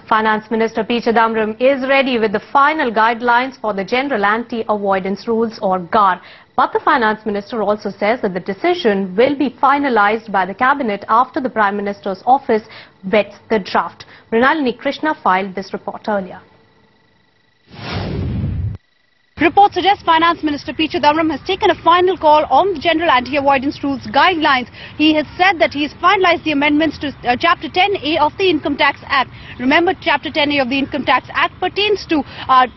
Finance Minister P. Chidambaram is ready with the final guidelines for the General Anti-Avoidance Rules or GAR. But the Finance Minister also says that the decision will be finalized by the Cabinet after the Prime Minister's office vets the draft. Mrinalini Krishna filed this report earlier. Reports suggest Finance Minister P. Chidambaram has taken a final call on the General Anti-Avoidance Rules guidelines. He has said that he has finalized the amendments to Chapter 10A of the Income Tax Act. Remember, Chapter 10A of the Income Tax Act pertains to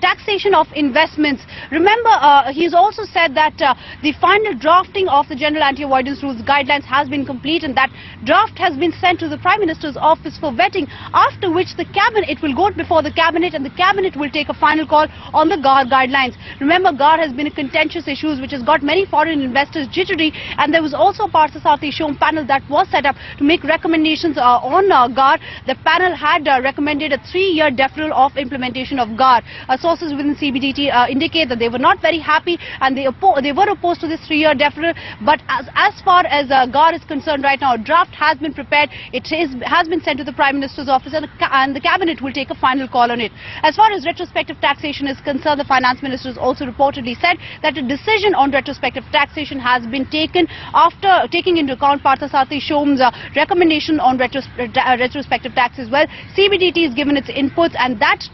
taxation of investments. Remember, he has also said that the final drafting of the General Anti-Avoidance Rules guidelines has been complete, and that draft has been sent to the Prime Minister's office for vetting, after which the Cabinet, it will go before the Cabinet, and the Cabinet will take a final call on the GAR guidelines. Remember, GAR has been a contentious issue which has got many foreign investors jittery, and there was also a Partha-Sarathy Shom panel that was set up to make recommendations on GAR. The panel had recommended a 3-year deferral of implementation of GAR. Sources within CBDT indicate that they were not very happy and they were opposed to this 3-year deferral. But as far as GAR is concerned right now, a draft has been prepared. It has been sent to the Prime Minister's office, and the Cabinet will take a final call on it. As far as retrospective taxation is concerned, the Finance Minister has also reportedly said that a decision on retrospective taxation has been taken after taking into account Partha-Sarathy Shom's recommendation on retrospective tax as well. CBDT has given its inputs, and that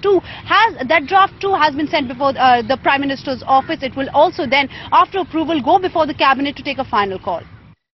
draft too has been sent before the Prime Minister's office. It will also then, after approval, go before the Cabinet to take a final call.